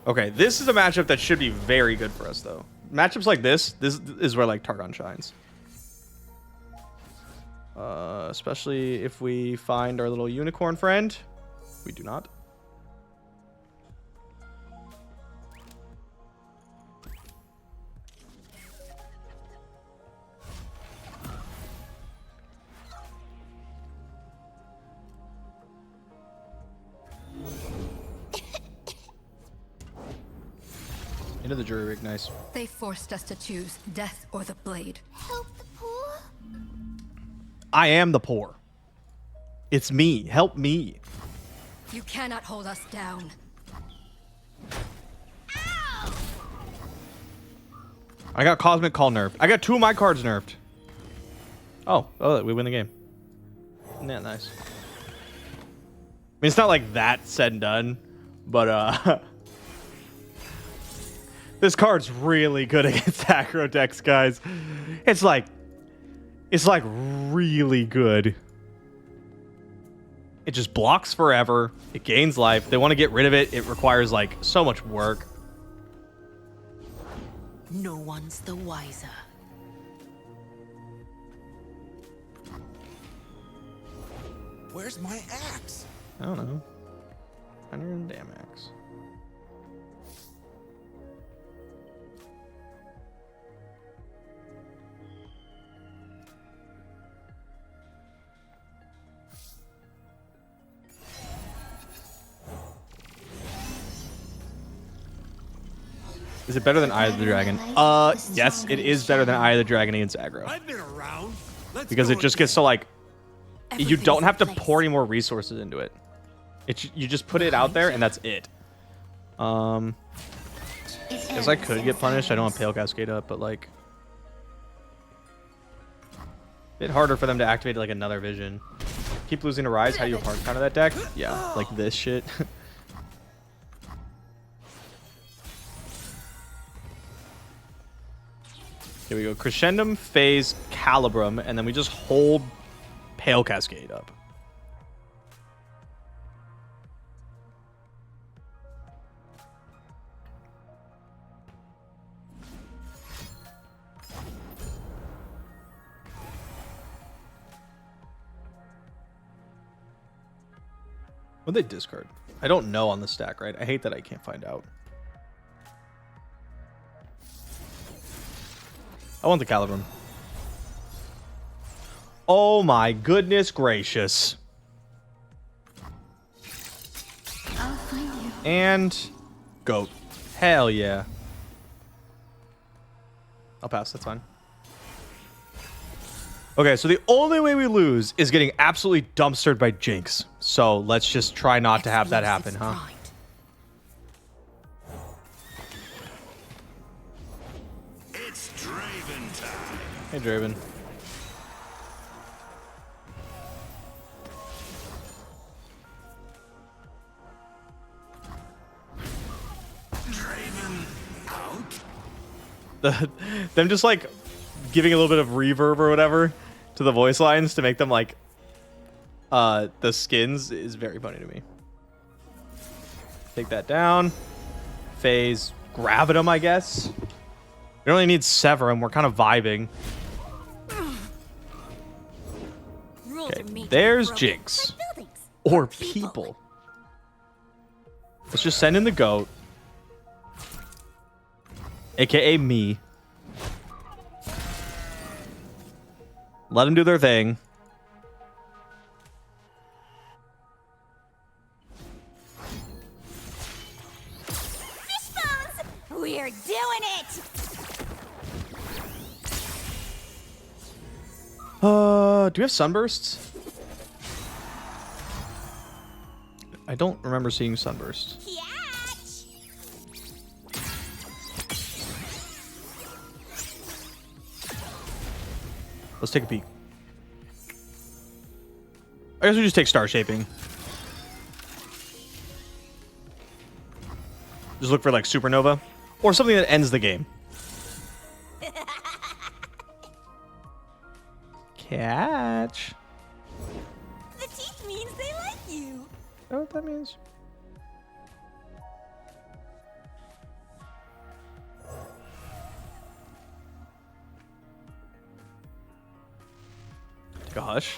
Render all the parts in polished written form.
Okay, this is a matchup that should be very good for us, though. Matchups like this is where like Targon shines. Especially if we find our little unicorn friend. We do not. Into the jury rig, nice. They forced us to choose death or the blade. Help the poor? I am the poor. It's me. Help me. You cannot hold us down. Ow! I got Cosmic Call nerfed. I got 2 of my cards nerfed. Oh, we win the game. Isn't that nice? I mean, it's not like that said and done, but this card's really good against aggro decks, guys. It's like really good. It just blocks forever. It gains life. They want to get rid of it. It requires like so much work. No one's the wiser. Where's my axe? I don't know. Find your own damn axe. Is it better than Eye of the Dragon? Yes, it is better than Eye of the Dragon against aggro. I've been around. Let's Because go it just again. gets so like you don't have to Everything's in pour any more resources into it. You just put it out there and that's it. Because I could get punished. I don't have Pale Cascade up, but like a bit harder for them to activate like another vision. Keep losing to Rise. How do you hard counter that deck? Yeah, like this shit. Here we go. Crescendum, Phase, Calibrum, and then we just hold Pale Cascade up. What'd they discard? I don't know on the stack, right? I hate that I can't find out. I want the Calibrum. Oh my goodness gracious. I'll find you. And goat. Hell yeah. I'll pass, that's fine. Okay, so the only way we lose is getting absolutely dumpstered by Jinx. So let's just try not to have that happen, huh? It's Draven time. Hey, Draven. Draven out. Them just like giving a little bit of reverb or whatever to the voice lines to make them like the skins is very funny to me. Take that down. Phase Gravitum, I guess. We only need Severum. We're kind of vibing. Okay, there's Jinx. Or people. Let's just send in the goat. AKA me. Let them do their thing. Fishbones! We're doing it! Do we have sunbursts? I don't remember seeing sunbursts. Catch! Let's take a peek. I guess we just take star shaping. Just look for like supernova or something that ends the game. Catch. The teeth means they like you. Know what that means? Gosh.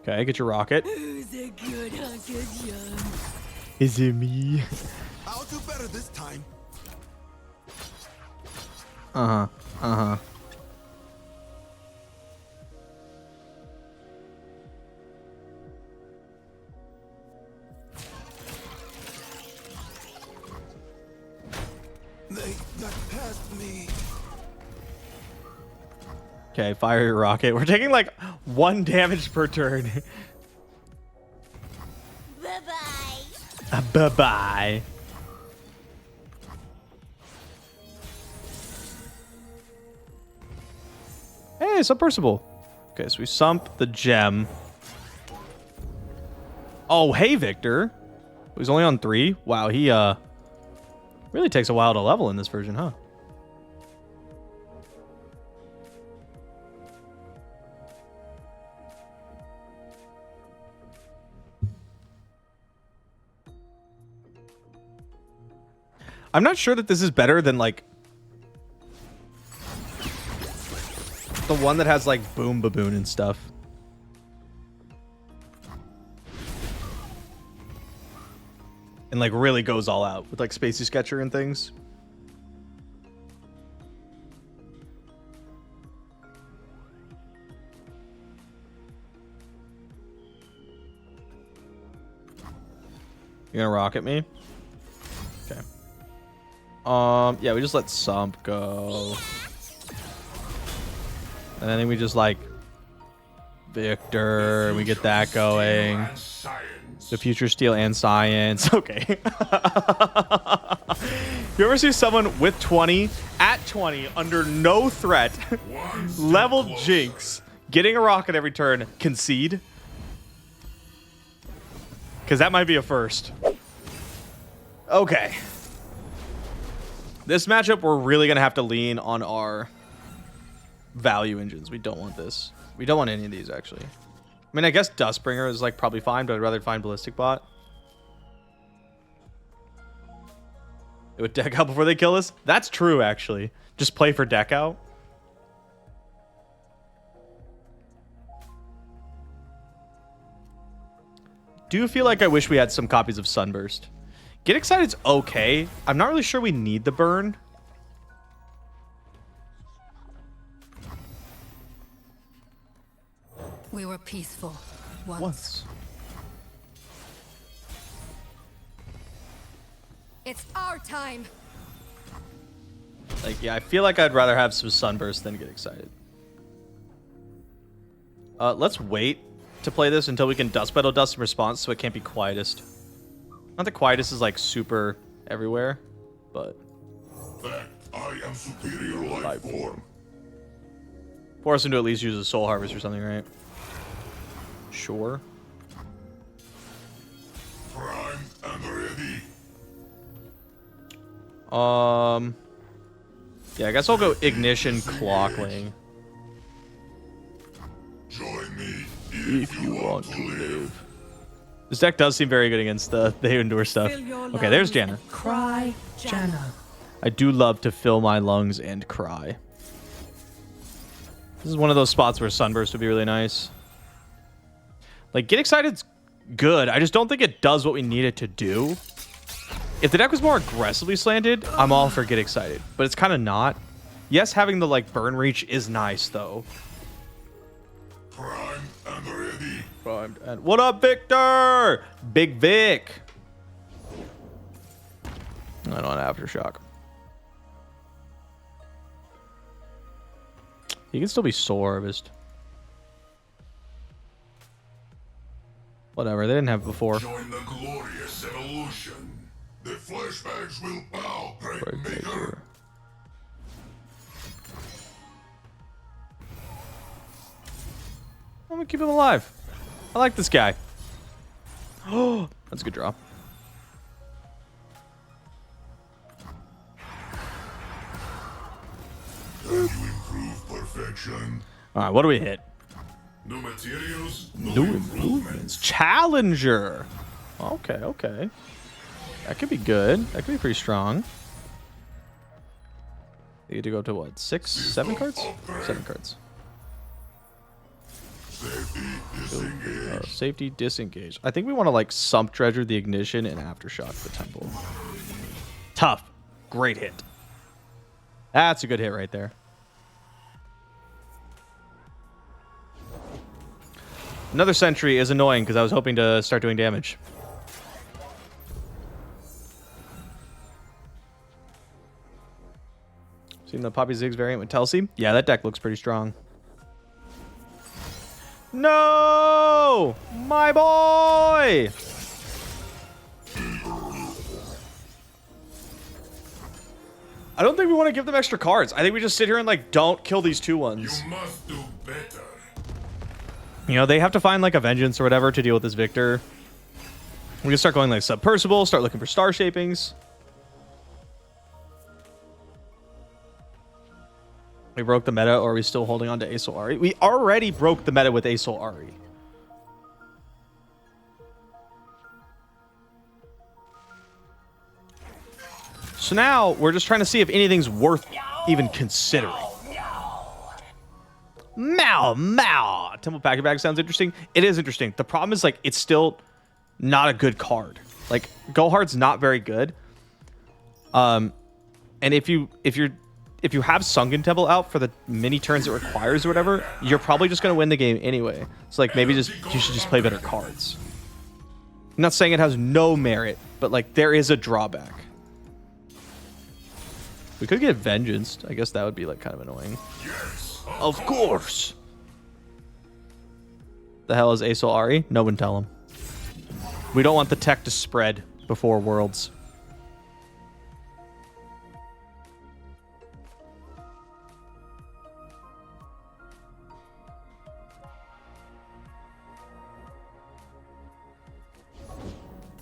Okay, get your rocket. Who's a good hunter's young? Is it me? I'll do better this time. Uh-huh. Uh-huh. They got past me. Okay, fire your rocket. We're taking like 1 damage per turn. Bye-bye. Bye-bye. Hey, submersible. Okay, so we sump the gem. Oh, hey, Victor. He's only on 3. Wow, he really takes a while to level in this version, huh? I'm not sure that this is better than like the one that has like Boom Baboon and stuff. And like really goes all out with like Spacey Sketcher and things. You gonna rocket me? Okay. Yeah, we just let Sump go. And then we just like Victor, we get that going. The future steel and science. Okay. You ever see someone with 20 at 20 under no threat, level Jinx, getting a rocket every turn, concede? Because that might be a first. Okay. This matchup, we're really going to have to lean on our value engines. We don't want this. We don't want any of these, actually. I mean, I guess Dustbringer is like probably fine, but I'd rather find Ballistic Bot. It would deck out before they kill us? That's true, actually. Just play for deck out. Do feel like I wish we had some copies of Sunburst. Get Excited's okay. I'm not really sure we need the burn. We were peaceful once. It's our time. Like, yeah, I feel like I'd rather have some Sunburst than Get Excited. Let's wait to play this until we can Dust Battle Dust in response so it can't be Quietest. Not that Quietest is like super everywhere, but... Fact, I am superior life form. Force him to at least use a Soul Harvest or something, right? Sure. Prime and ready. Yeah, I guess I'll go Ignition Clockling. Join me If you want to live. This deck does seem very good against the Endure stuff. Okay, there's Janna. Cry, Janna. I do love to fill my lungs and cry. This is one of those spots where Sunburst would be really nice. Like, Get Excited's good. I just don't think it does what we need it to do. If the deck was more aggressively slanted, I'm all for Get Excited. But it's kind of not. Yes, having the, like, burn reach is nice, though. Prime and ready. Primed and... What up, Victor? Big Vic. I don't want Aftershock. He can still be Soul Harvest. Whatever, they didn't have it before. Join the glorious evolution. The flashbacks will bow, great maker. I'm gonna keep him alive. I like this guy. Oh, that's a good draw. Can you improve perfection? All right, what do we hit? New materials, New improvements. Challenger. Okay, okay. That could be good. That could be pretty strong. You get to go to what? 6, 7 cards? 7 cards. Safety disengage. I think we want to like sump treasure the ignition and aftershock the temple. Tough. Great hit. That's a good hit right there. Another sentry is annoying because I was hoping to start doing damage. Seen the Poppy Ziggs variant with Telsi? Yeah, that deck looks pretty strong. No! My boy! I don't think we want to give them extra cards. I think we just sit here and like don't kill these 2/1s. You must do better. You know, they have to find like a vengeance or whatever to deal with this Viktor. We can start going like submersible, start looking for star shapings. We broke the meta, or are we still holding on to Aesol Ari? We already broke the meta with Aesol Ari. So now we're just trying to see if anything's worth even considering. Mao. Temple Packet Bag sounds interesting. It is interesting. The problem is like it's still not a good card. Like Gohard's not very good. And if you have Sunken Temple out for the many turns it requires or whatever, you're probably just gonna win the game anyway. So like maybe you should just play better cards. I'm not saying it has no merit, but like there is a drawback. We could get Vengeance. I guess that would be like kind of annoying. Yes, Of course. The hell is Aesol Ari? No one tell him. We don't want the tech to spread before Worlds.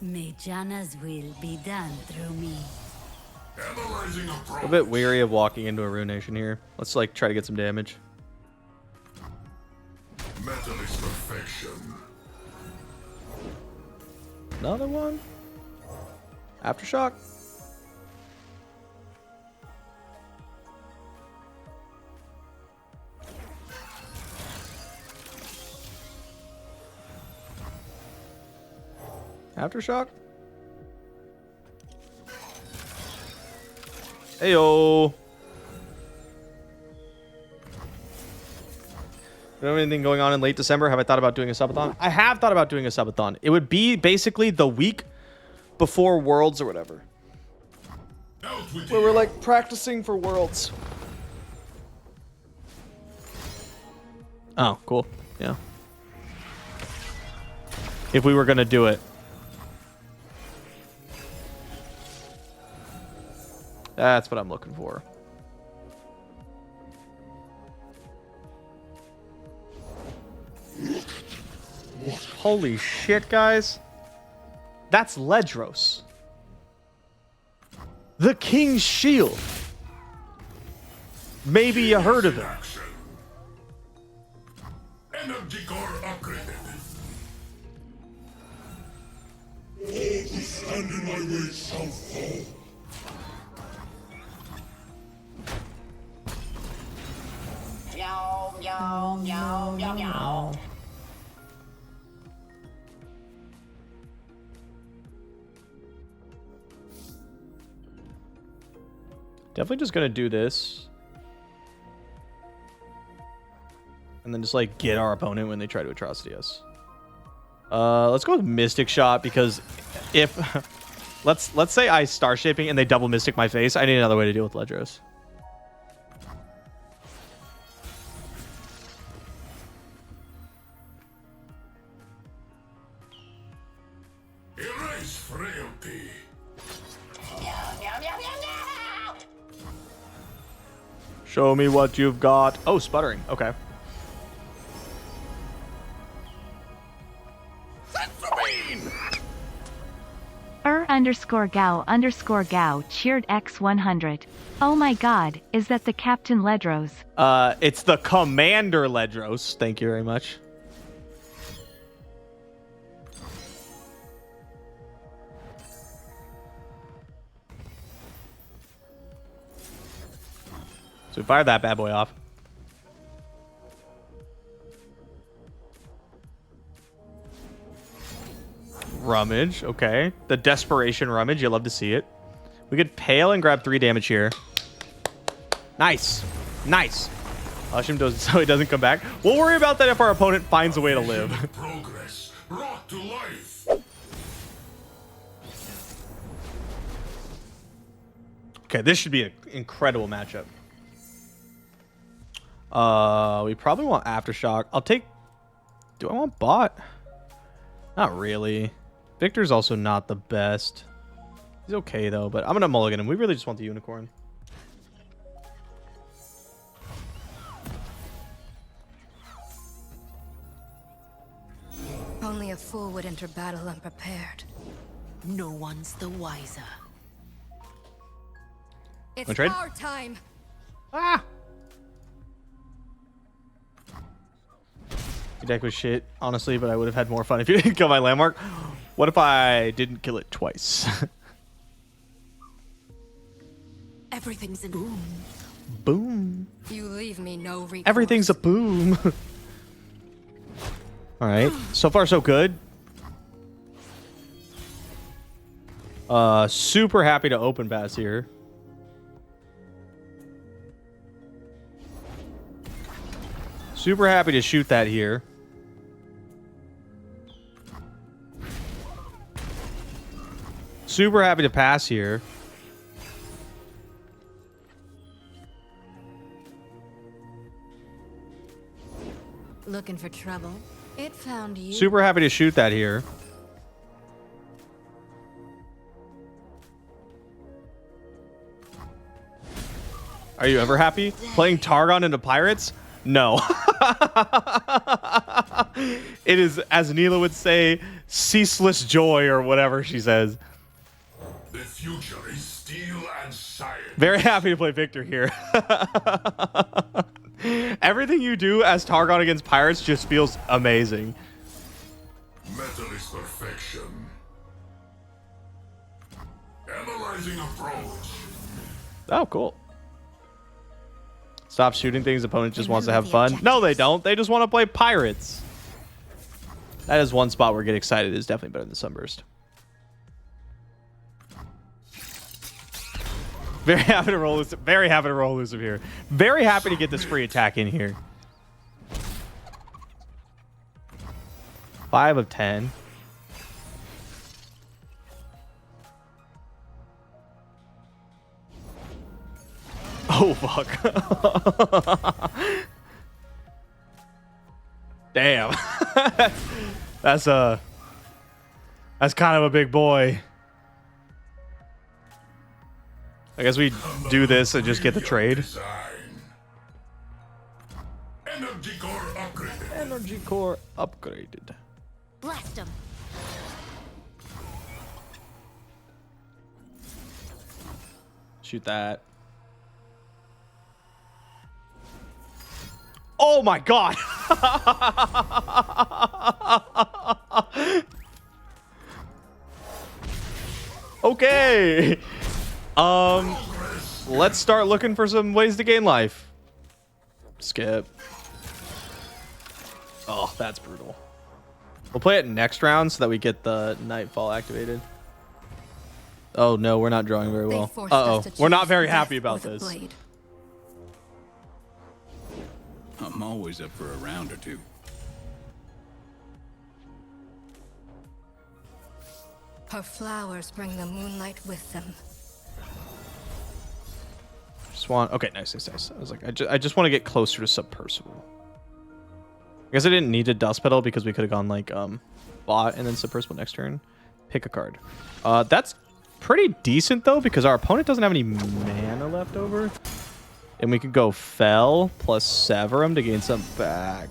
Majiin's will be done through me. Analyzing A bit weary of walking into a Ruination here. Let's like try to get some damage. Metal is perfection. Another one. Aftershock. Aftershock. Heyo. Do you have anything going on in late December? Have I thought about doing a subathon? I have thought about doing a subathon. It would be basically the week before Worlds or whatever. Where we're like practicing for Worlds. Oh, cool. Yeah. If we were going to do it. That's what I'm looking for. Holy shit, guys. That's Ledros. The King's Shield. Maybe you heard of him. Energy core upgraded. All who stand in my way shall fall. Definitely just gonna do this. And then just like get our opponent when they try to atrocity us. Let's go with Mystic Shot because if let's say I star shaping and they double Mystic my face, I need another way to deal with Ledros. Erase frailty. Show me what you've got. Oh, sputtering. Okay. _Gao cheered X100. Oh my god, is that the Captain Ledros? It's the Commander Ledros. Thank you very much. So we fired that bad boy off. Rummage, okay. The desperation rummage, you love to see it. We could pale and grab 3 damage here. Nice. Nice. Hush him so he doesn't come back. We'll worry about that if our opponent finds a way to live. Progress brought to life. Okay, this should be an incredible matchup. We probably want Aftershock. I'll take... Do I want bot? Not really. Viktor's also not the best. He's okay, though, but I'm going to mulligan him. We really just want the unicorn. Only a fool would enter battle unprepared. No one's the wiser. It's Wanna trade? our time. Ah! Your deck was shit, honestly, but I would have had more fun if you didn't kill my landmark. What if I didn't kill it twice? Everything's in boom. Boom. You leave me no recourse. Everything's a boom. All right. So far, so good. Super happy to open pass here. Super happy to shoot that here. Super happy to pass here. Looking for trouble? It found you. Super happy to shoot that here. Are you ever happy? Playing Targon into Pirates? No. It is, as Neela would say, ceaseless joy or whatever she says. The future is steel and science. Very happy to play Viktor here. Everything you do as Targon against Pirates just feels amazing. Metal is perfection. Analyzing approach. Oh, cool. Stop shooting things. Opponent just wants to have fun. No, they don't. They just want to play Pirates. That is one spot where Get Excited is definitely better than Sunburst. Very happy to roll Elusive. Very happy to roll Elusive here. Very happy to get this free attack in here. 5 of 10. Oh, fuck. Damn. That's kind of a big boy. I guess we do this and just get the trade. Design. Energy core upgraded. Energy core upgraded. Blast him. Shoot that. Oh my god. Okay. Let's start looking for some ways to gain life. Skip. Oh, that's brutal. We'll play it next round so that we get the Nightfall activated. Oh no, we're not drawing very well. Uh-oh. We're not very happy about this. I'm always up for a round or two. Her flowers bring the moonlight with them. Just want... Okay, nice. I was like, I just want to get closer to Subpercival. I guess I didn't need a Dust Petal because we could have gone like bot and then Subpercival next turn. Pick a card. That's pretty decent though because our opponent doesn't have any mana left over. And we could go Fell plus Severum to gain some back.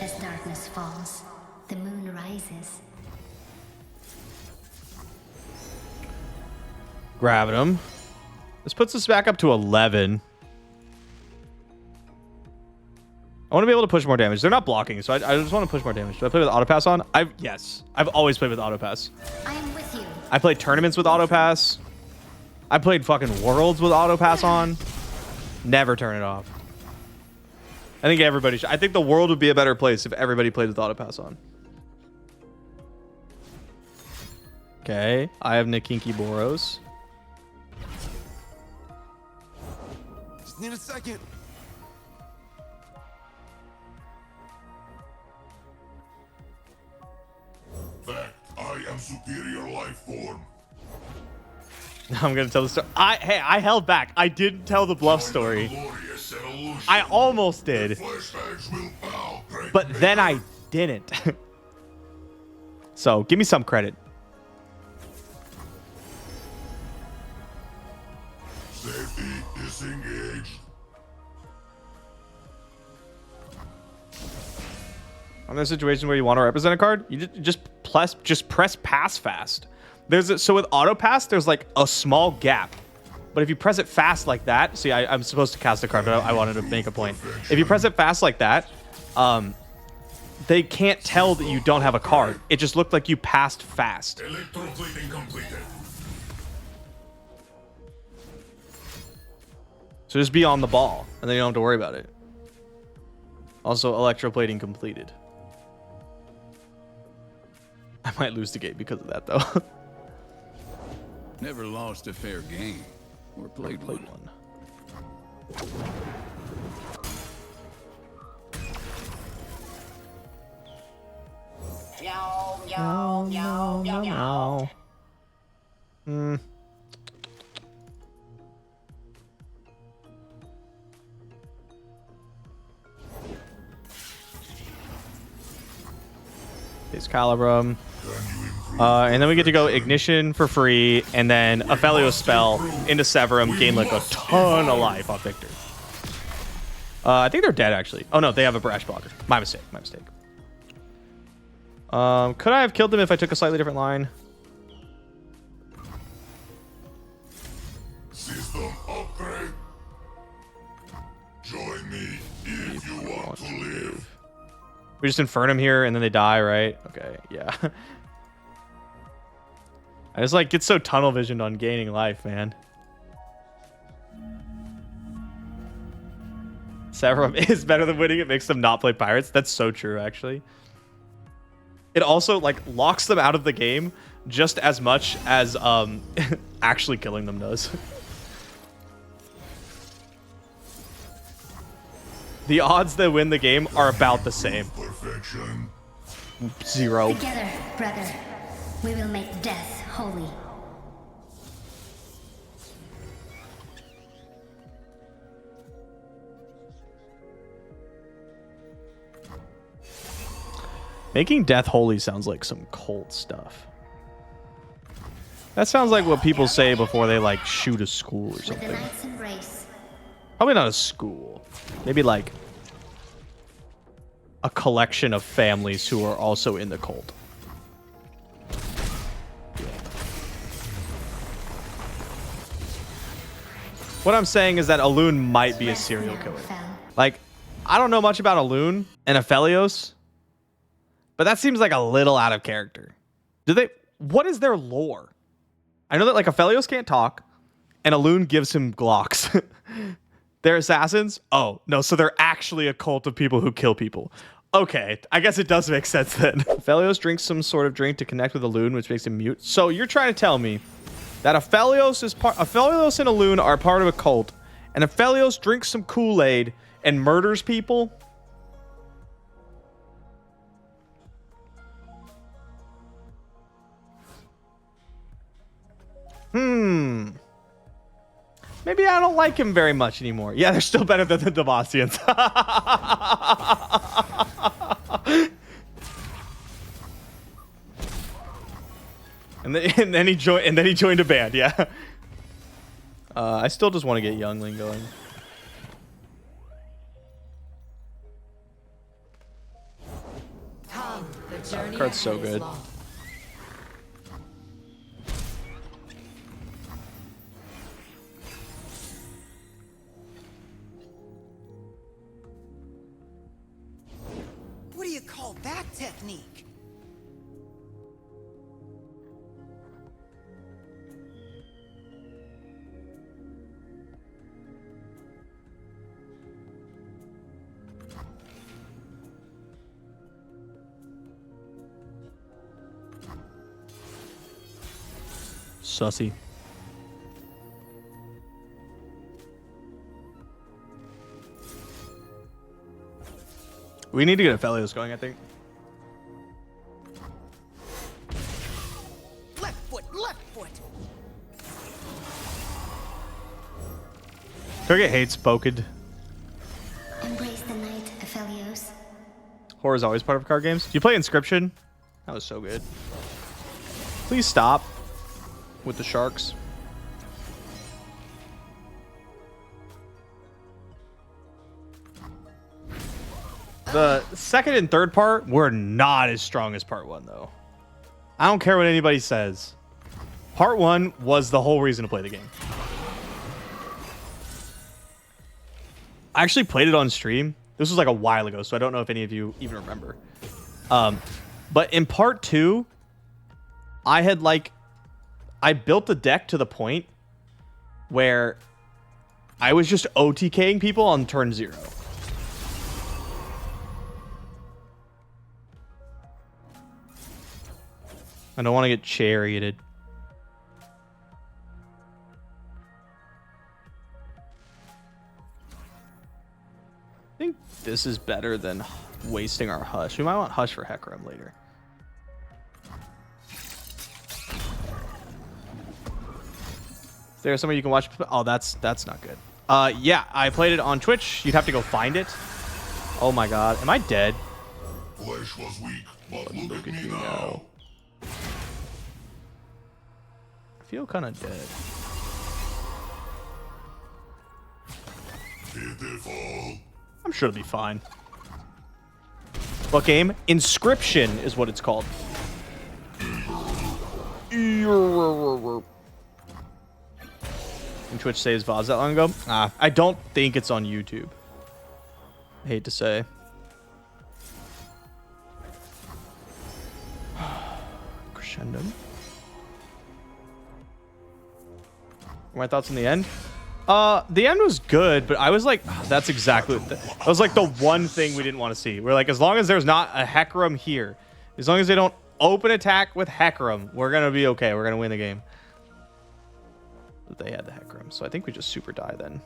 As darkness falls, the moon rises. Grabbing him. This puts us back up to 11. I want to be able to push more damage. They're not blocking, so I just want to push more damage. Do I play with Autopass on? Yes. I've always played with Autopass. I am with you. I played tournaments with Autopass. I played fucking Worlds with Autopass on. Never turn it off. I think everybody should. I think the world would be a better place if everybody played with auto pass on. Okay, I have Nikinki Boros. Just need a second. Fact, I am superior life form. I'm gonna tell the story. Hey, I held back. I didn't tell the bluff story. Glorious evolution. I almost did, Flashbacks will bow, great but then I didn't. So give me some credit. Safety disengaged. I'm in a situation where you want to represent a card, you just press pass fast. So with auto pass, there's like a small gap. But if you press it fast like that, see, I'm supposed to cast a card, but I wanted to make a point. If you press it fast like that, they can't tell that you don't have a card. It just looked like you passed fast. Electroplating completed. So just be on the ball, and then you don't have to worry about it. Also, electroplating completed. I might lose the game because of that, though. Never lost a fair game. Or played one. It's Calibrum. And then we get to go Ignition for free, and then Aphelios spell into Severum, gain like a ton of life off Viktor. I think they're dead, actually. Oh, no, they have a Brash blocker. My mistake, my mistake. Could I have killed them if I took a slightly different line? System upgrade. Join me if you want to live. We just Infernum here, and then they die, right? Okay, yeah. I just like get so tunnel visioned on gaining life, man. Severum is better than winning. It makes them not play pirates. That's so true, actually. It also like locks them out of the game just as much as actually killing them does. The odds that win the game are about the same. Perfection. 0. Together, brother, we will make death holy. Making death holy sounds like some cult stuff. That sounds like what people say before they like shoot a school or With the something. knight's embrace, Probably not a school. Maybe like a collection of families who are also in the cult. What I'm saying is that Alun might be a serial killer. Like, I don't know much about Alun and Aphelios, but that seems like a little out of character. What is their lore? I know that like Aphelios can't talk, and Alun gives him Glocks. They're assassins? Oh, no, so they're actually a cult of people who kill people. Okay, I guess it does make sense then. Aphelios drinks some sort of drink to connect with Alun, which makes him mute. So you're trying to tell me that Aphelios and Alun are part of a cult, and Aphelios drinks some Kool-Aid and murders people? Maybe I don't like him very much anymore. Yeah, they're still better than the Demacians. and then he joined a band. Yeah. I still just want to get Youngling going. Come, the journey Card's so ahead is good. long. What do you call that technique? Sussy. We need to get Aphelios going, I think. Left foot, left foot. Target hates Poked. Embrace the night, Aphelios. Horror is always part of card games. Do you play Inscryption? That was so good. Please stop with the sharks. The second and third part were not as strong as part one, though. I don't care what anybody says. Part one was the whole reason to play the game. I actually played it on stream. This was like a while ago, so I don't know if any of you even remember. But in part two, I built the deck to the point where I was just OTKing people on turn 0. I don't want to get charioted. I think this is better than wasting our Hush. We might want Hush for Hecarim later. Is there somewhere you can watch? Oh, that's not good. Yeah, I played it on Twitch. You'd have to go find it. Oh my god. Am I dead? Flesh was weak, but look at me now. I feel kind of dead. Pitiful. I'm sure it'll be fine. What game? Inscryption is what it's called. And Twitch saves VODs that long ago? I don't think it's on YouTube. I hate to say. Crescendo. My thoughts on the end? The end was good, but I was like, that's exactly that was like the one thing we didn't want to see. We're like, as long as there's not a Hecarim here, as long as they don't open attack with Hecarim, we're gonna be okay. We're gonna win the game. But they had the Hecarim, so I think we just super die then.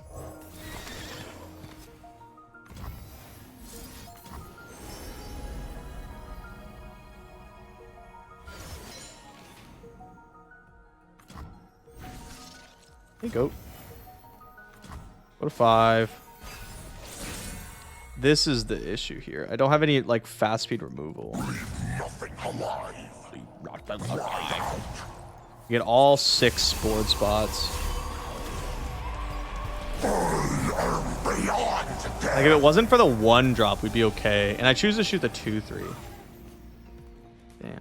There you go. What a 5. This is the issue here. I don't have any like fast speed removal. Nothing alive. You get all 6 board spots. Like if it wasn't for the 1 drop, we'd be okay. And I choose to shoot the 2/3. Damn.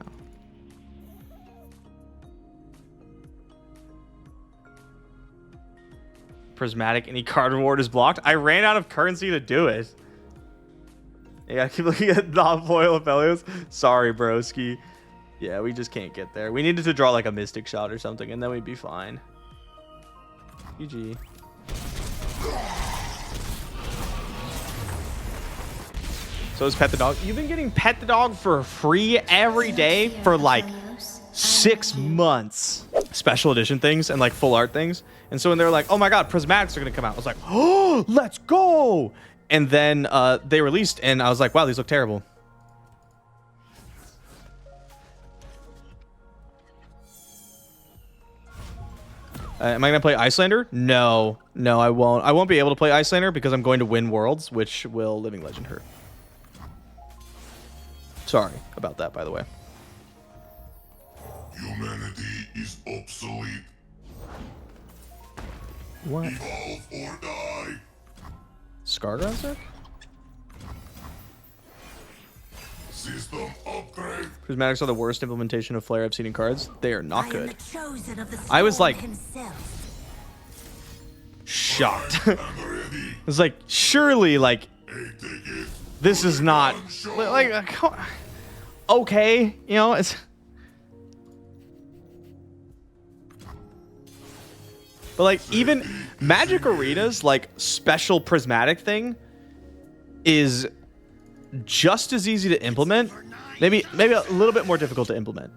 Prismatic, any card reward is blocked. I ran out of currency to do it. Yeah, I keep looking at non-foil Aphelios. Sorry, broski. Yeah, we just can't get there. We needed to draw like a Mystic Shot or something, and then we'd be fine. GG. So is Pet the Dog. You've been getting Pet the Dog for free every day for like 6 months. Special edition things and like full art things. And so when they're like, oh my god, prismatics are gonna come out, I was like, oh, let's go. And then they released and I was like, wow, these look terrible. Am I gonna play Icelander? No, I won't. I won't be able to play Icelander because I'm going to win Worlds, which will Living Legend her. Sorry about that, by the way. Humanity is obsolete. What? Evolve or die. Scargrass deck? System upgrade. Prismatics are the worst implementation of Flare I've seen in cards. They are not good. I was like shocked. I was like, surely, like, this is not like okay, you know, it's. But like even Magic Arena's like special prismatic thing is just as easy to implement. Maybe a little bit more difficult to implement.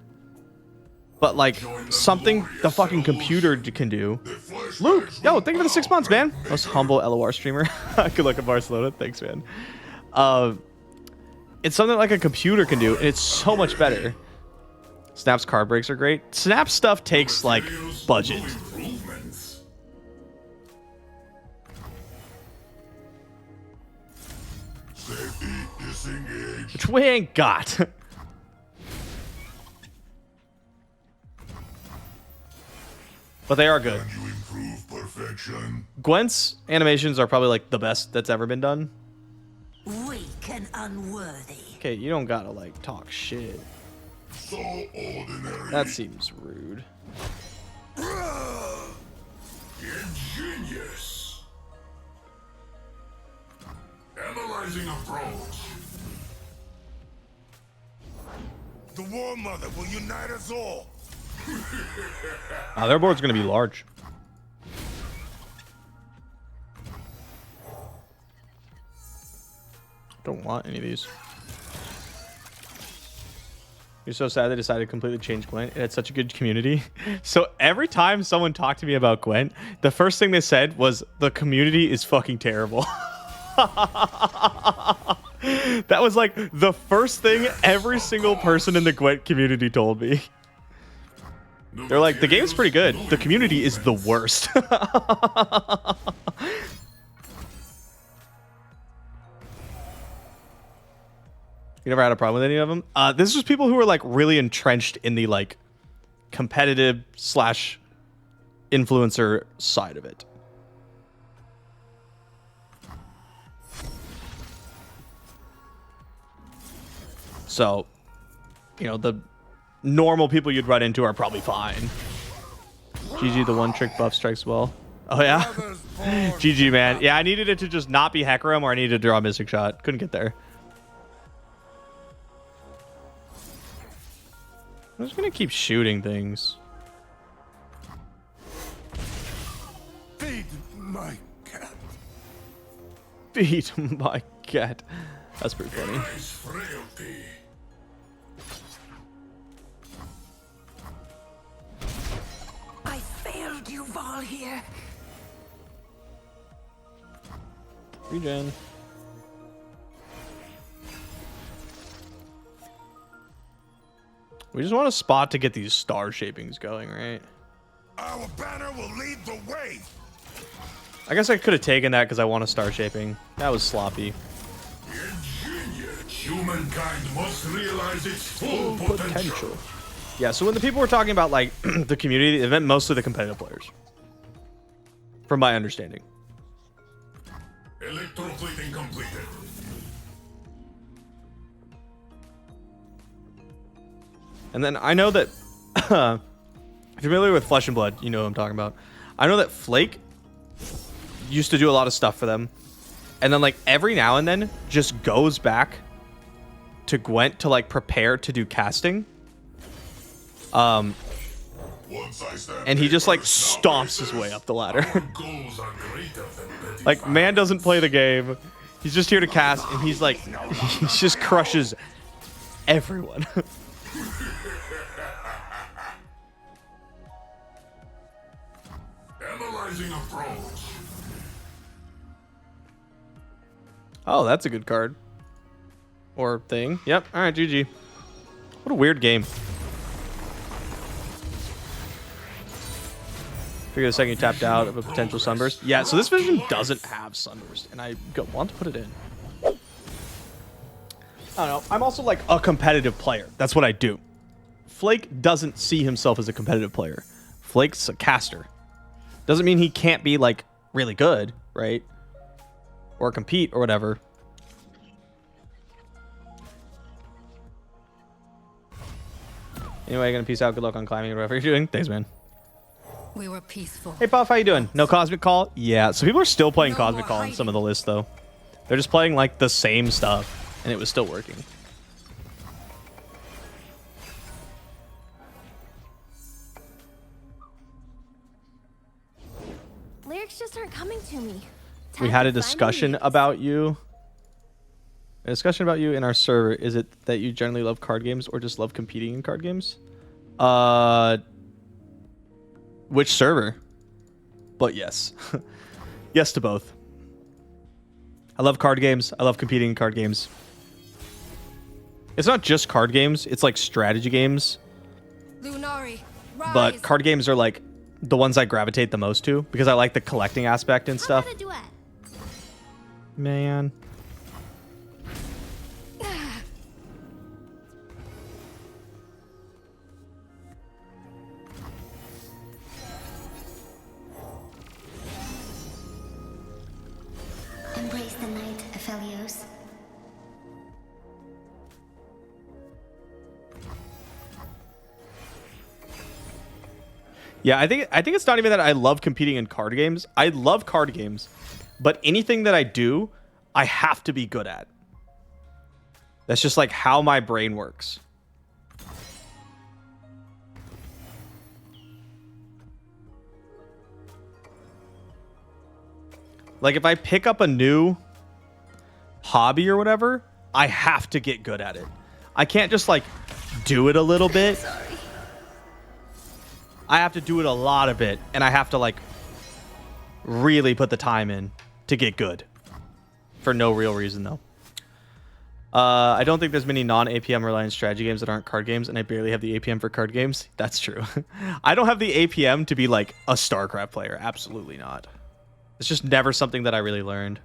but like something the fucking computer can do. Luke, yo, thank you for the 6 months, man. Most humble LOR streamer. Good luck in Barcelona. Thanks, man. It's something like a computer can do, and it's so much better. Snap's card breaks are great. Snap stuff takes like budget. Which we ain't got. But they are good. Gwent's animations are probably like the best that's ever been done. Weak and unworthy. Okay, you don't gotta like talk shit. So ordinary. That seems rude. Ingenious. Analyzing approach. The War Mother will unite us all. Their board's gonna be large. Don't want any of these. You're so sad they decided to completely change Gwent. It had such a good community. So every time someone talked to me about Gwent, the first thing they said was the community is fucking terrible. That was like the first thing every single person in the Gwent community told me. They're like, the game's pretty good. The community is the worst. You never had a problem with any of them? This was people who were like really entrenched in the like competitive / influencer side of it. So, you know, the normal people you'd run into are probably fine. GG, the one trick buff strikes well. Oh yeah? GG, man. Yeah, I needed it to just not be Hecarim, or I needed to draw a Mystic Shot. Couldn't get there. I'm just gonna keep shooting things. Feed my cat. Feed my cat. That's pretty funny. I failed you, Val here. Regen. We just want a spot to get these star shapings going, right? Our banner will lead the way. I guess I could have taken that because I want a star shaping. That was sloppy. Humankind must realize its full potential. Yeah, so when the people were talking about like the community, it meant mostly the competitive players. From my understanding. Electroplating completed. And then I know that if you're familiar with Flesh and Blood, you know what I'm talking about. I know that Flake used to do a lot of stuff for them. And then like every now and then just goes back to Gwent to like prepare to do casting. And he just like stomps his way up the ladder. Like man doesn't play the game. He's just here to cast, and he's like, he just crushes everyone. Analyzing approach. Oh, that's a good card. Or thing. Yep. All right, GG. What a weird game. Figure the second you tapped out of a potential sunburst. Yeah, so this vision doesn't have sunburst, and I want to put it in. I don't know. I'm also like a competitive player. That's what I do. Flake doesn't see himself as a competitive player. Flake's a caster. Doesn't mean he can't be like really good, right? Or compete or whatever. Anyway, gonna peace out. Good luck on climbing or whatever you're doing. Thanks, man. We were peaceful. Hey, Puff, how you doing? No Cosmic Call? Yeah, so people are still playing Cosmic Call in some of the lists, though. They're just playing, like, the same stuff, and it was still working. Lyrics just aren't coming to me. We had a discussion about you. A discussion about you in our server. Is it that you generally love card games or just love competing in card games? Which server? But yes. Yes to both. I love card games. I love competing in card games. It's not just card games. It's like strategy games. Lunari, rise. But card games are like the ones I gravitate the most to because I like the collecting aspect and stuff. How about a duet? Man. Embrace the night, Aphelios. Yeah, I think it's not even that I love competing in card games. I love card games, but anything that I do, I have to be good at. That's just like how my brain works. Like if I pick up a new hobby or whatever, I have to get good at it. I can't just like do it a little bit. I have to do it a lot of it, and I have to like really put the time in to get good. For no real reason though. I don't think there's many non-APM reliant strategy games that aren't card games, and I barely have the APM for card games. That's true. I don't have the APM to be like a StarCraft player. Absolutely not. It's just never something that I really learned.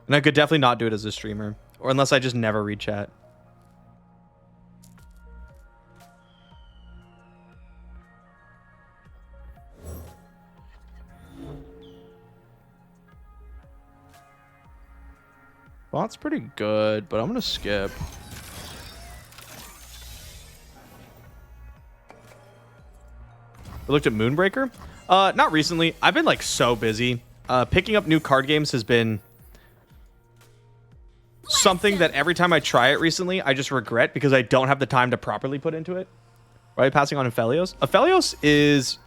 And I could definitely not do it as a streamer, or unless I just never read chat. Bot's pretty good, but I'm gonna skip. We looked at Moonbreaker. Not recently. I've been like so busy. Picking up new card games has been something that every time I try it recently, I just regret because I don't have the time to properly put into it. Right, passing on Aphelios. Aphelios is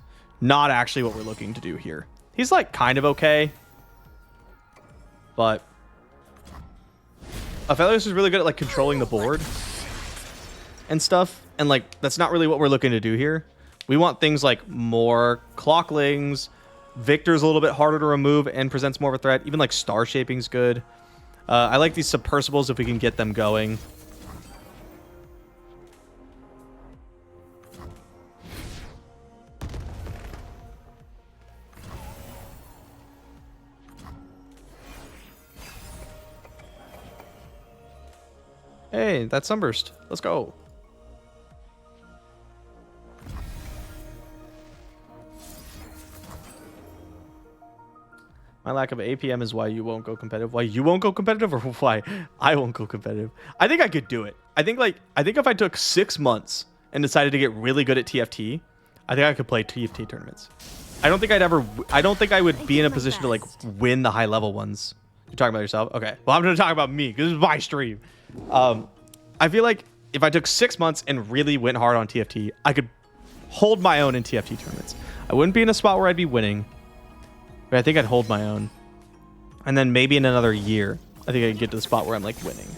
not actually what we're looking to do here. He's like kind of okay, but Aphelios is really good at like controlling the board and stuff, and like that's not really what we're looking to do here. We want things like more clocklings. Viktor's a little bit harder to remove and presents more of a threat. Even like star shaping's good. I like these submersibles if we can get them going. Hey, that's Sunburst. Let's go. My lack of APM is why you won't go competitive. Why you won't go competitive, or why I won't go competitive? I think I could do it. I think if I took 6 months and decided to get really good at TFT, I think I could play TFT tournaments. I don't think I would be in a position to like win the high level ones. You're talking about yourself? Okay. Well, I'm going to talk about me because this is my stream. I feel like if I took 6 months and really went hard on TFT, I could hold my own in TFT tournaments. I wouldn't be in a spot where I'd be winning, but I think I'd hold my own. And then maybe in another year, I think I could get to the spot where I'm like winning.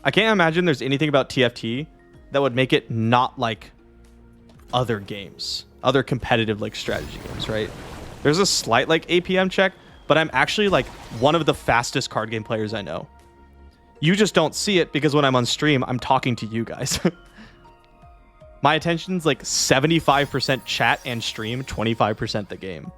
I can't imagine there's anything about TFT that would make it not like other games, other competitive like strategy games, right? There's a slight like APM check, but I'm actually like one of the fastest card game players I know. You just don't see it because when I'm on stream, I'm talking to you guys. My attention's like 75% chat and stream, 25% the game.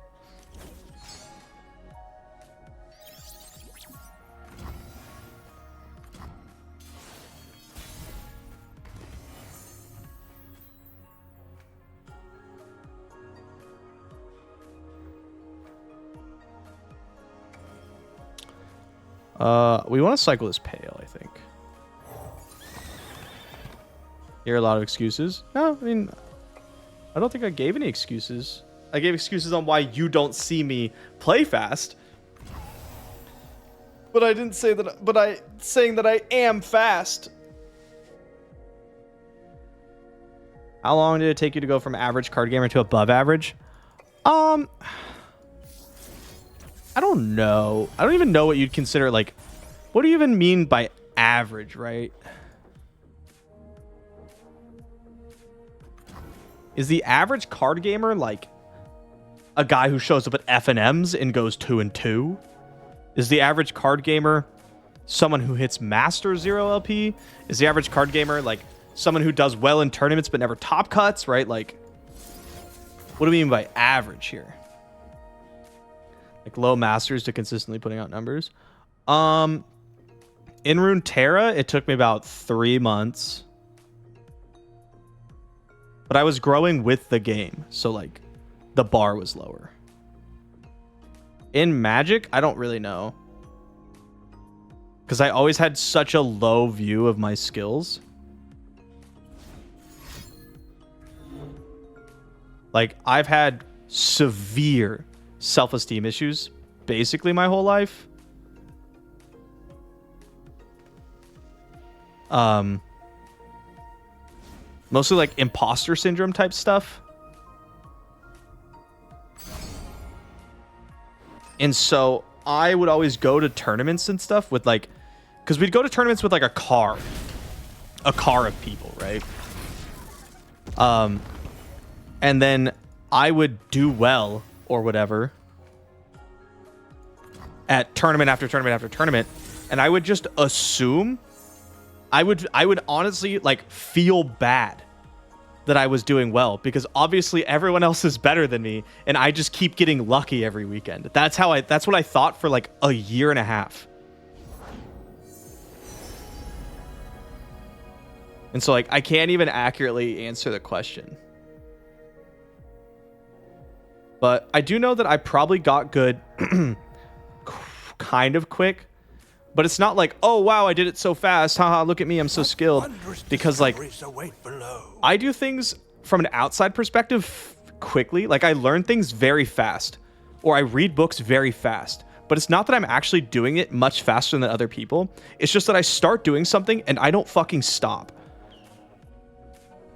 We want to cycle this pale, I think. Hear a lot of excuses. No, I mean, I don't think I gave any excuses. I gave excuses on why you don't see me play fast. But I didn't say that, but I saying that I am fast. How long did it take you to go from average card gamer to above average? I don't know. I don't even know what you'd consider like, what do you even mean by average, right? Is the average card gamer like a guy who shows up at FNMs and goes 2-2? Is the average card gamer someone who hits Master 0 LP? Is the average card gamer like someone who does well in tournaments but never top cuts, right? Like, what do we mean by average here? Like low masters to consistently putting out numbers. In Runeterra, it took me about 3 months. But I was growing with the game, so like the bar was lower. In Magic, I don't really know. Because I always had such a low view of my skills. Like, I've had severe self-esteem issues basically my whole life. Mostly like imposter syndrome type stuff. And so I would always go to tournaments and stuff with like, because we'd go to tournaments with like a car of people, right? And then I would do well or whatever at tournament after tournament after tournament, and I would just assume I would honestly like feel bad that I was doing well because obviously everyone else is better than me and I just keep getting lucky every weekend. That's what I thought for like a year and a half. And so like I can't even accurately answer the question. But I do know that I probably got good kind of quick. But it's not like, oh, wow, I did it so fast. Haha, look at me, I'm so skilled. Because, like, I do things from an outside perspective quickly. Like, I learn things very fast. Or I read books very fast. But it's not that I'm actually doing it much faster than other people. It's just that I start doing something and I don't fucking stop.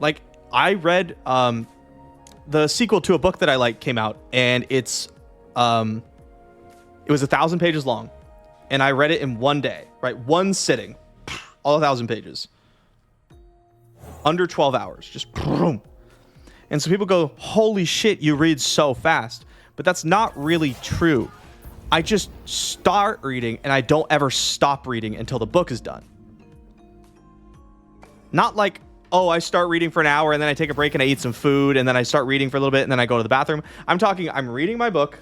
Like, I read the sequel to a book that I like came out. And it was 1,000 pages long. And I read it in one day, right? One sitting, all 1,000 pages. Under 12 hours, just boom. And so people go, holy shit, you read so fast. But that's not really true. I just start reading and I don't ever stop reading until the book is done. Not like, oh, I start reading for an hour and then I take a break and I eat some food and then I start reading for a little bit and then I go to the bathroom. I'm talking, I'm reading my book.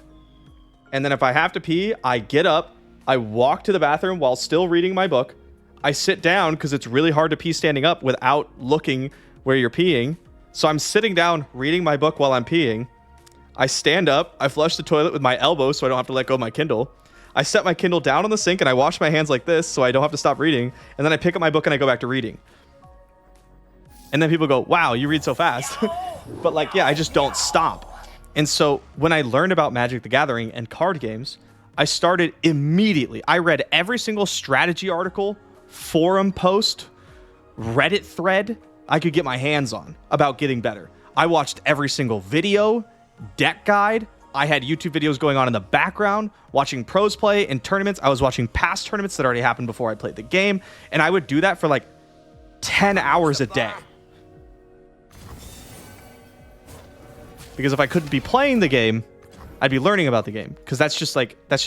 And then if I have to pee, I get up. I walk to the bathroom while still reading my book. I sit down because it's really hard to pee standing up without looking where you're peeing. So I'm sitting down reading my book while I'm peeing. I stand up. I flush the toilet with my elbow so I don't have to let go of my Kindle. I set my Kindle down on the sink and I wash my hands like this so I don't have to stop reading. And then I pick up my book and I go back to reading. And then people go, wow, you read so fast. But like, yeah, I just don't stop. And so when I learned about Magic the Gathering and card games, I started immediately. I read every single strategy article, forum post, Reddit thread I could get my hands on about getting better. I watched every single video, deck guide. I had YouTube videos going on in the background, watching pros play in tournaments. I was watching past tournaments that already happened before I played the game. And I would do that for like 10 hours a day. Because if I couldn't be playing the game, I'd be learning about the game because that's just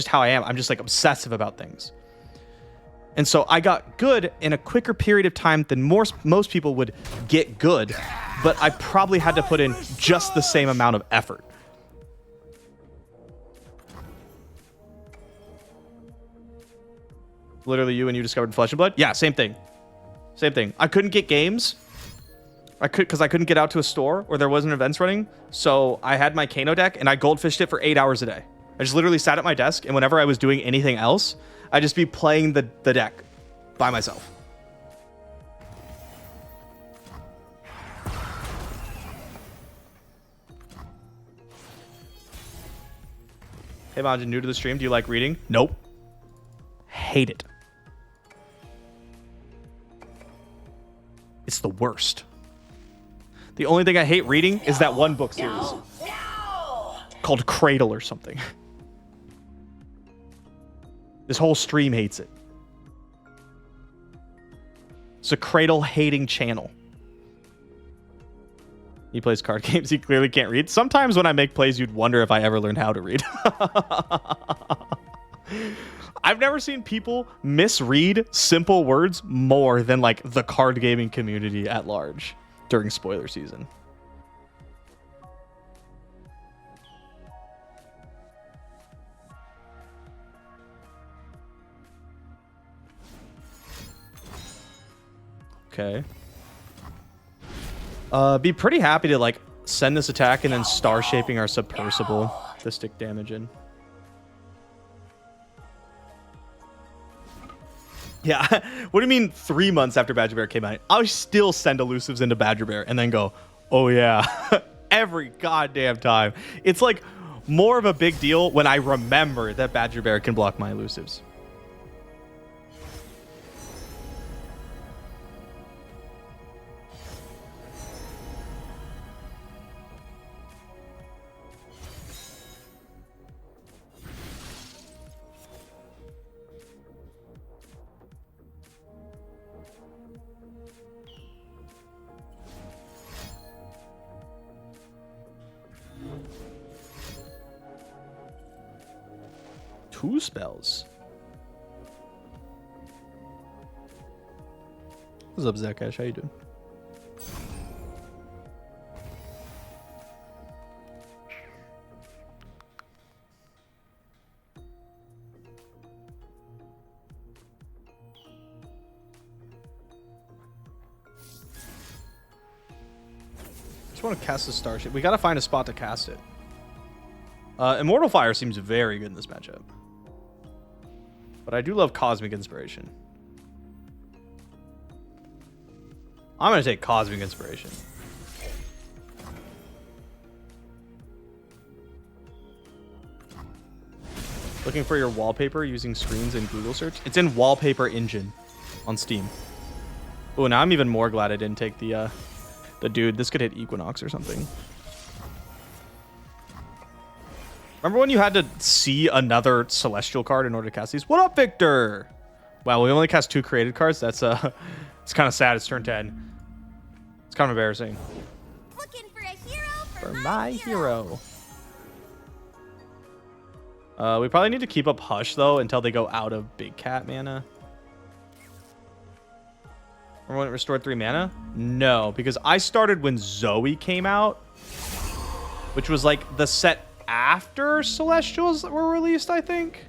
how I am. I'm just like obsessive about things. And so I got good in a quicker period of time than most people would get good, but I probably had to put in just the same amount of effort. Literally you and you discovered Flesh and Blood? Yeah, same thing. Same thing. I couldn't get games. Because I couldn't get out to a store or there wasn't events running. So I had my Kano deck and I goldfished it for 8 hours a day. I just literally sat at my desk and whenever I was doing anything else, I'd just be playing the deck by myself. Hey, Majin, new to the stream. Do you like reading? Nope. Hate it. It's the worst. The only thing I hate reading is that one book series called Cradle or something. This whole stream hates it. It's a cradle hating channel. He plays card games. He clearly can't read. Sometimes when I make plays, you'd wonder if I ever learned how to read. I've never seen people misread simple words more than like the card gaming community at large during spoiler season. Okay. Be pretty happy to like send this attack and then star shaping our submersible to stick damage in. Yeah, what do you mean 3 months after Badger Bear came out? I'll still send elusives into Badger Bear and then go, oh yeah, every goddamn time. It's like more of a big deal when I remember that Badger Bear can block my elusives. Two spells. What's up, Zakash? How you doing? Just want to cast the Starship. We gotta find a spot to cast it. Immortal Fire seems very good in this matchup. But I do love Cosmic Inspiration. I'm going to take Cosmic Inspiration. Looking for your wallpaper using screens in Google search? It's in Wallpaper Engine on Steam. Oh, now I'm even more glad I didn't take the dude. This could hit Equinox or something. Remember when you had to see another Celestial card in order to cast these? What up, Victor? Wow, we only cast 2 created cards. That's it's kind of sad. It's turn 10. It's kind of embarrassing. Looking for a hero For my hero. We probably need to keep up Hush though until they go out of Big Cat mana. Remember when it restored 3 mana? No, because I started when Zoe came out, which was like the set after Celestials were released, I think.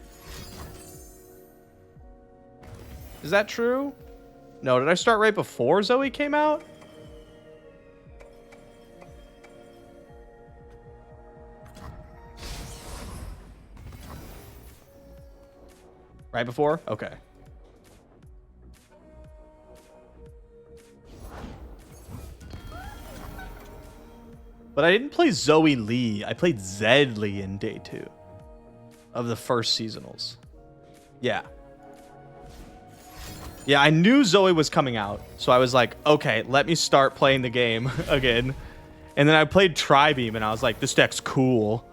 Is that true? No, did I start right before Zoe came out? Right before? Okay. But I didn't play Zoe Lee. I played Zed Lee in day 2 of the first seasonals. Yeah. Yeah, I knew Zoe was coming out. So I was like, okay, let me start playing the game again. And then I played Tri-Beam and I was like, this deck's cool.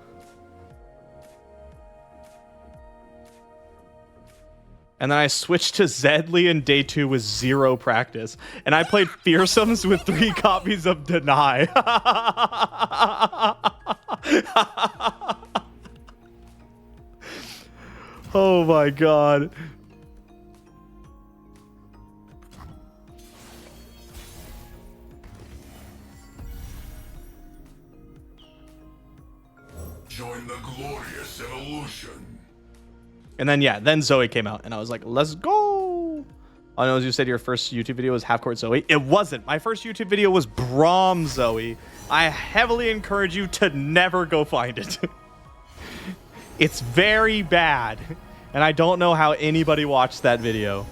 And then I switched to Zedley in day 2 with 0 practice. And I played Fearsomes with 3 copies of Deny. Oh my god. Join the glorious evolution. And then, yeah, then Zoe came out, and I was like, let's go. I know you said your first YouTube video was Half Court Zoe. It wasn't. My first YouTube video was Braum Zoe. I heavily encourage you to never go find it. It's very bad, and I don't know how anybody watched that video.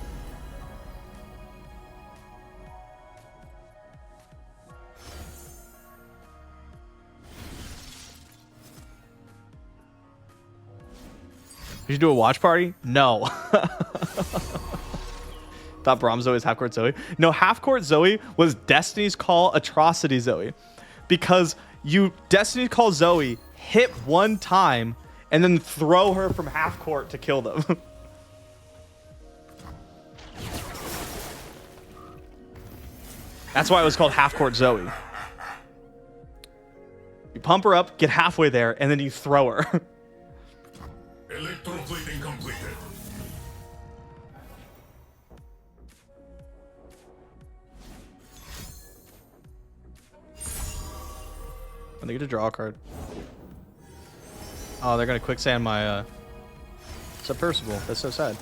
Did you do a watch party? No. Thought Braum Zoe is Half Court Zoe. No, Half Court Zoe was Destiny's Call Atrocity Zoe. Because you Destiny's Call Zoe, hit 1 time, and then throw her from half court to kill them. That's why it was called half-court Zoe. You pump her up, get halfway there, and then you throw her. Electroplating completed. And they get to draw a card. Oh, they're gonna quicksand my submersible. That's so sad.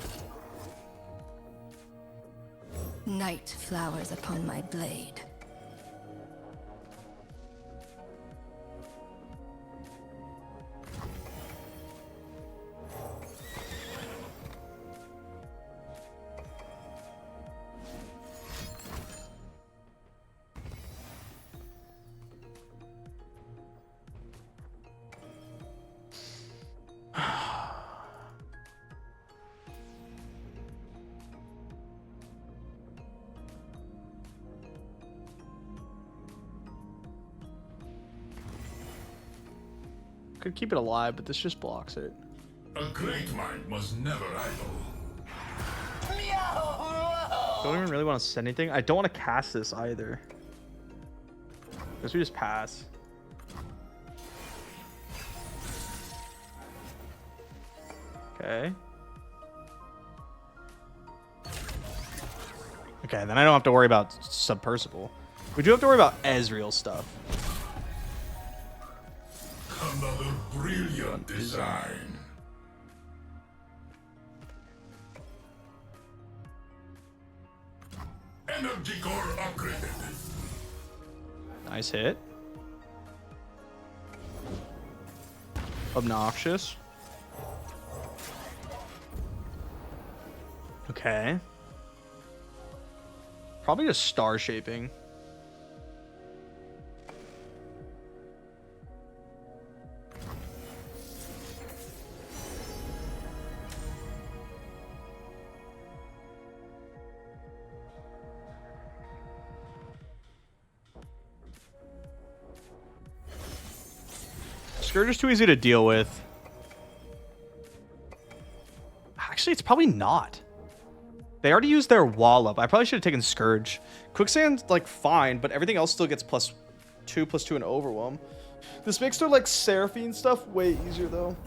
Night flowers upon my blade. Could keep it alive, but this just blocks it. A great mind must never idle. Don't even really want to send anything. I don't want to cast this either. Guess we just pass. Okay. Okay, then I don't have to worry about submersible. We do have to worry about Ezreal stuff. Another brilliant design. Energy core upgraded. Nice hit. Obnoxious. Okay. Probably just star shaping. Scourge is too easy to deal with. Actually, it's probably not. They already used their wall up. I probably should have taken Scourge. Quicksand's like fine, but everything else still gets +2/+2 and overwhelm. This makes their like Seraphine stuff way easier though.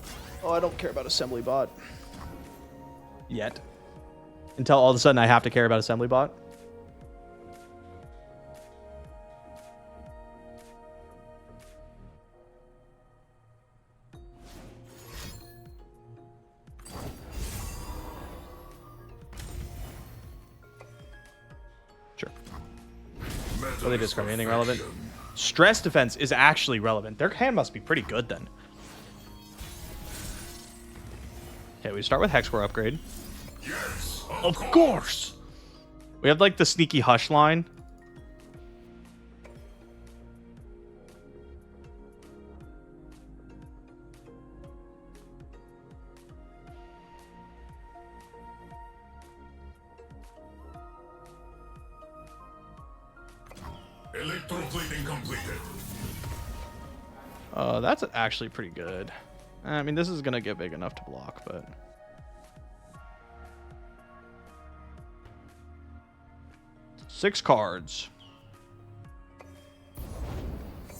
Oh, I don't care about Assembly Bot. Yet. Until all of a sudden I have to care about Assembly Bot. Are they discarding anything relevant? Stress defense is actually relevant. Their hand must be pretty good then. Okay, we start with Hexcore upgrade. Yes, of course. We have like the sneaky hush line. Electroplating completed. That's actually pretty good. I mean, this is gonna get big enough to block, but six cards.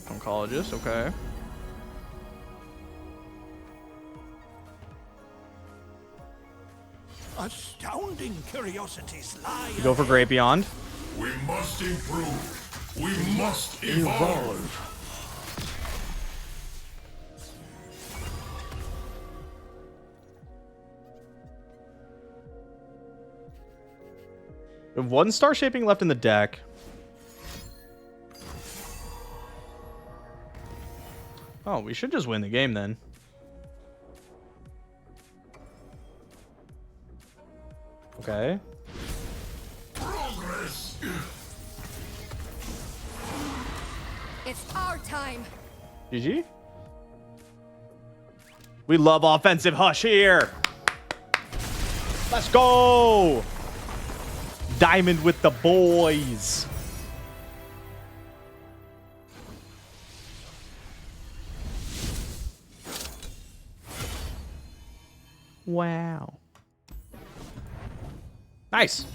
Oncologist, okay. Astounding curiosities lie. Go for Great Beyond. We must improve. We must evolve. We have one star shaping left in the deck. Oh, we should just win the game then. Okay. Progress. It's our time. GG. We love offensive hush here. Let's go. Diamond with the boys. Wow. Nice.